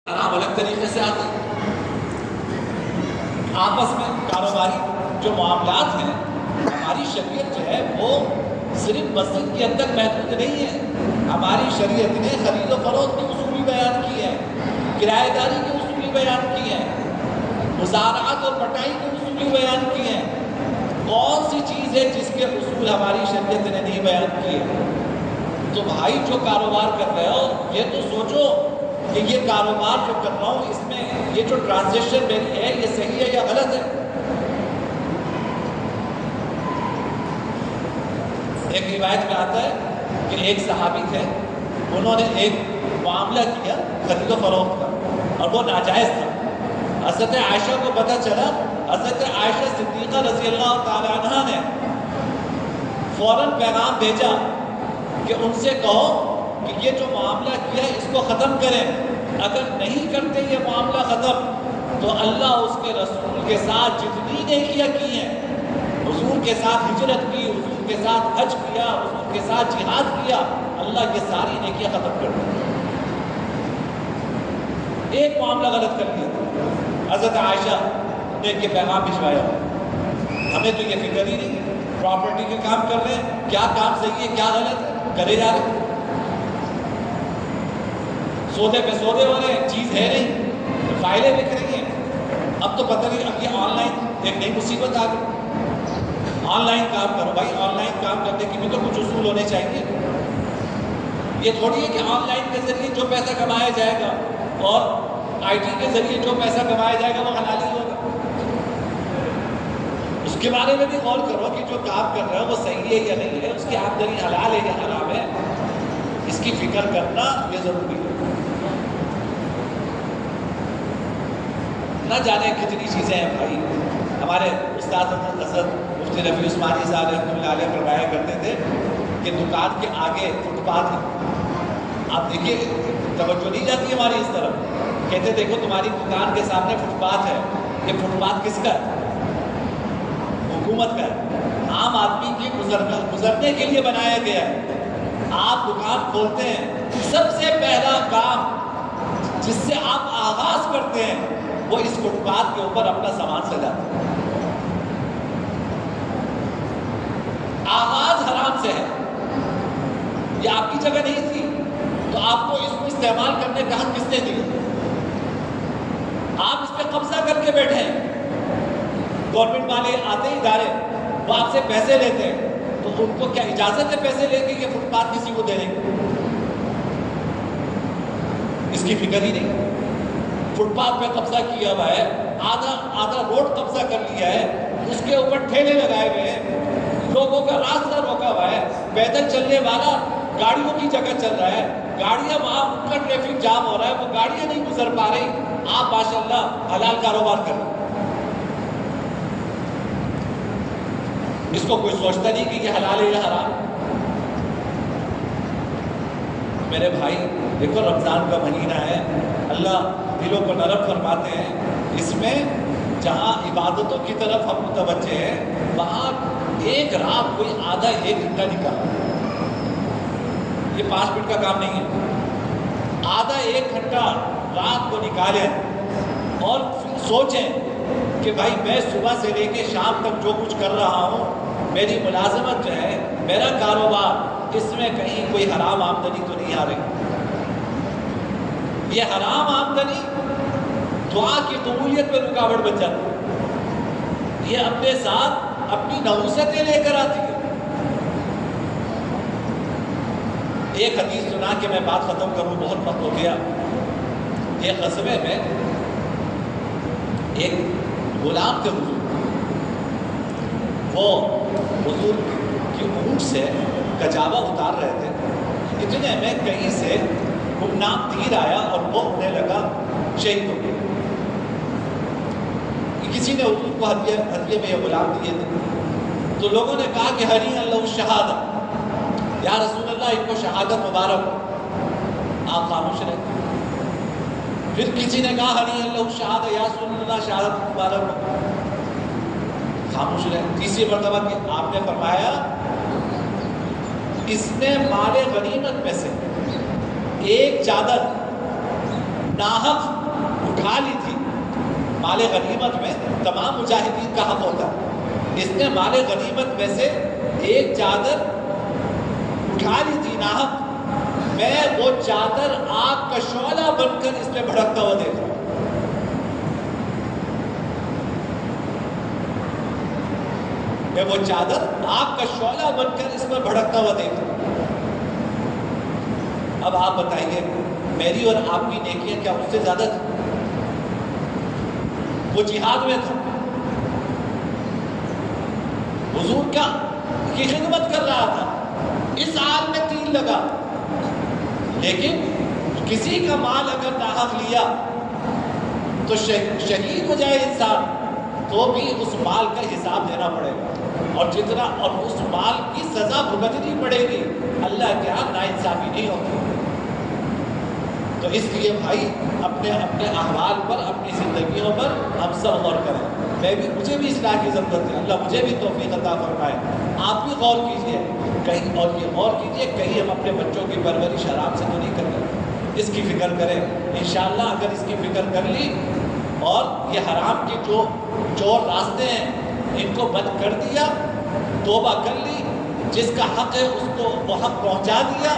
حرام الگ طریقے سے آتے ہیں۔ آپس میں کاروباری جو معاملات ہیں، ہماری شریعت جو ہے وہ صرف مسجد کے اندر محدود نہیں ہے۔ ہماری شریعت نے خرید و فروخت کے اصول بھی بیان کیے ہیں، کرایہ داری کے اصول بھی بیان کیے ہیں، مزارعت اور بٹائی کے اصول بھی بیان کیے ہیں۔ کون سی چیز ہے جس کے اصول ہماری شریعت نے نہیں بیان کیے؟ تو بھائی جو کاروبار کر رہے ہو یہ تو سوچو کہ یہ کاروبار جو کر رہا ہوں اس میں یہ جو ٹرانزیکشن میری ہے یہ صحیح ہے یا غلط ہے۔ ایک روایت میں آتا ہے کہ ایک صحابی تھے، انہوں نے ایک معاملہ کیا خرید و فروخت کا اور وہ ناجائز تھا۔ حضرت عائشہ کو پتہ چلا، حضرت عائشہ صدیقہ رضی اللہ تعالی عنہ نے فوراً پیغام بھیجا کہ ان سے کہو کہ یہ جو معاملہ کیا ہے اس کو ختم کریں، اگر نہیں کرتے یہ معاملہ ختم تو اللہ اس کے رسول کے ساتھ جتنی نیکیاں کی ہیں، حضور کے ساتھ ہجرت کی، حضور کے ساتھ حج کیا، حضور کے ساتھ جہاد کیا، اللہ یہ ساری نیکیاں ختم کر دیں۔ ایک معاملہ غلط کر دیا تھا، حضرت عائشہ نے یہ پیغام بھجوایا، ہمیں تو یہ فکر ہی نہیں ہے، پراپرٹی کے کام کر رہے ہیں، کیا کام صحیح ہے کیا غلط ہے کرے جا رہے ہیں، سودے پہ سودے ہو رہے ہیں، چیز ہے نہیں، فائلیں بک رہی ہیں۔ اب تو پتہ نہیں، اب یہ آن لائن ایک نئی مصیبت آ گئی، آن لائن کام کرو بھائی، آن لائن کام کرنے کی بھی تو کچھ اصول ہونے چاہیے۔ یہ تھوڑی ہے کہ آن لائن کے ذریعے جو پیسہ کمایا جائے گا اور آئی ٹی کے ذریعے جو پیسہ کمایا جائے گا وہ حلالی ہوگا۔ اس کے بارے میں بھی غور کرو کہ جو کام کر رہا ہے وہ صحیح ہے یا نہیں ہے، اس کی آمدنی حلال ہے یا حرام ہے، اس کی فکر کرنا یہ ضروری ہے۔ نہ جانے کتنی چیزیں ہیں بھائی، ہمارے استاد حضرت مفتی رفیع عثمانی صاحب رحمۃ اللہ علیہ فرمایا کرتے تھے کہ دکان کے آگے فٹ پاتھ ہے، آپ دیکھیے توجہ نہیں جاتی ہماری اس طرف، کہتے دیکھو تمہاری دکان کے سامنے فٹ پاتھ ہے، یہ فٹ پاتھ کس کا ہے؟ حکومت کا ہے، عام آدمی کے گزرنے کے لیے بنایا گیا ہے۔ آپ دکان کھولتے ہیں، سب سے پہلا کام جس سے آپ آغاز کرتے ہیں وہ اس فٹ پاتھ کے اوپر اپنا سامان سجاتے ہیں۔ آغاز حرام سے ہے، یہ آپ کی جگہ نہیں تھی تو آپ کو اس کو استعمال کرنے کا حق کس نے دیا؟ آپ اس پہ قبضہ کر کے بیٹھے ہیں، گورنمنٹ والے آتے ہیں ادارے، وہ آپ سے پیسے لیتے ہیں تو ان کو کیا اجازت ہے پیسے لے کے یہ فٹ پاتھ کسی کو دینے کی؟ اس کی فکر ہی نہیں۔ فٹ پاتھ پہ قبضہ کیا ہوا ہے، آدھا روڈ قبضہ کر لیا ہے، اس کے اوپر ٹھیلے لگائے ہوئے ہیں، لوگوں کا راستہ روکا ہوا ہے، پیدل چلنے والا گاڑیوں کی جگہ چل رہا ہے، گاڑیاں وہاں ان کا ٹریفک جام ہو رہا ہے، وہ گاڑیاں نہیں گزر پا رہی، آپ ماشاءاللہ حلال کاروبار کر رہے ہیں۔ اس کو کوئی سوچتا نہیں کہ یہ حلال ہے یا حرام۔ میرے بھائی دیکھو رمضان کا مہینہ ہے، اللہ دلوں کو نرم فرماتے ہیں، اس میں جہاں عبادتوں کی طرف ہم متوجہ ہیں وہاں ایک رات کوئی آدھا ایک گھنٹہ نکالا، یہ 5 منٹ کا کام نہیں ہے، آدھا ایک گھنٹہ رات کو نکالیں اور پھر سوچیں کہ بھائی میں صبح سے لے کے شام تک جو کچھ کر رہا ہوں، میری ملازمت جو ہے، میرا کاروبار، اس میں کہیں کوئی حرام آمدنی تو نہیں آ رہی۔ یہ حرام آمدنی دعا کی قبولیت میں رکاوٹ بن جاتی ہے، یہ اپنے ساتھ اپنی نحوستیں لے کر آتی ہے۔ ایک حدیث سنا کہ میں بات ختم کروں، بہت وقت ہو گیا۔ ایک قصبے میں ایک غلام تھے حضور، وہ حضور کی اونٹ سے کجاوا اتار رہے تھے، اتنے میں کہیں سے گمنام تیر آیا اور وہ انہیں لگا، شہید ہو گئے۔ کسی نے حضور کو ہدیے میں یہ غلام دیے تھے، تو لوگوں نے کہا کہ ہری اللہ شہادت، یا رسول اللہ ان کو شہادت مبارک ہو، آپ خاموش رہے۔ پھر کسی نے کہا ہری اللہ شہادت، یا رسول اللہ شہادت مبارک ہو، خاموش رہے۔ تیسری مرتبہ کہ آپ نے فرمایا اس نے مال غنیمت میں سے ایک چادر ناحق اٹھا لی تھی. مال غنیمت میں تمام مجاہدین کا حق ہوتا ہے. اس نے مال غنیمت میں سے ایک چادر اٹھا لی تھی ناحق. میں وہ چادر آگ کا شعلہ بن کر اس میں بھڑکتا ہوا دیکھ رہا ہوں. میں وہ چادر آگ کا شعلہ بن کر اس میں بھڑکتا ہوا دیکھ رہا ہوں. اب آپ بتائیے میری اور آپ کی نیکیاں کیا اس سے زیادہ تھی؟ وہ جہاد میں تھا، حضور کیا کی خدمت کر رہا تھا، اس حال میں تیر لگا. لیکن کسی کا مال اگر ناحق لیا تو شہید ہو جائے انسان تو بھی اس مال کا حساب دینا پڑے گا، اور اس مال کی سزا بھگتنی پڑے گی. اللہ کے ہاں ناانصافی نہیں ہوگی. تو اس لیے بھائی اپنے احوال پر، اپنی زندگیوں پر ہم سب غور کریں. مجھے بھی اصلاح کی ضرورت ہے، اللہ مجھے بھی توفیق عطا فرمائے. آپ بھی غور کیجئے کہیں، اور یہ غور کیجئے کہیں ہم اپنے بچوں کی پرورش حرام سے تو نہیں کر رہے. اس کی فکر کریں. انشاءاللہ اگر اس کی فکر کر لی اور یہ حرام کے جو چور راستے ہیں ان کو بند کر دیا، توبہ کر لی، جس کا حق ہے اس کو وہ حق پہنچا دیا،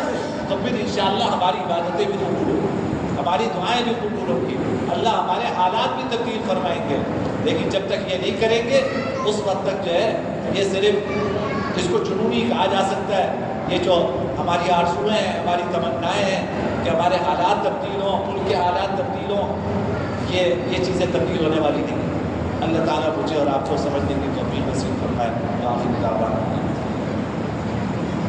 تو پھر انشاءاللہ ہماری عبادتیں بھی قبول ہوں گی، ہماری دعائیں بھی قبول ہوں گی، اللہ ہمارے حالات بھی تبدیل فرمائیں گے. لیکن جب تک یہ نہیں کریں گے اس وقت تک جو ہے یہ صرف اس کو جنونی کہا جا سکتا ہے. یہ جو ہماری آرزویں ہیں، ہماری تمنائیں ہیں کہ ہمارے حالات تبدیل ہوں، ملک کے حالات تبدیل ہوں، یہ چیزیں تبدیل ہونے والی نہیں. اللہ تعالیٰ مجھے اور آپ کو سمجھنے کی توفیق نصیب فرمائے. آخر دعوانا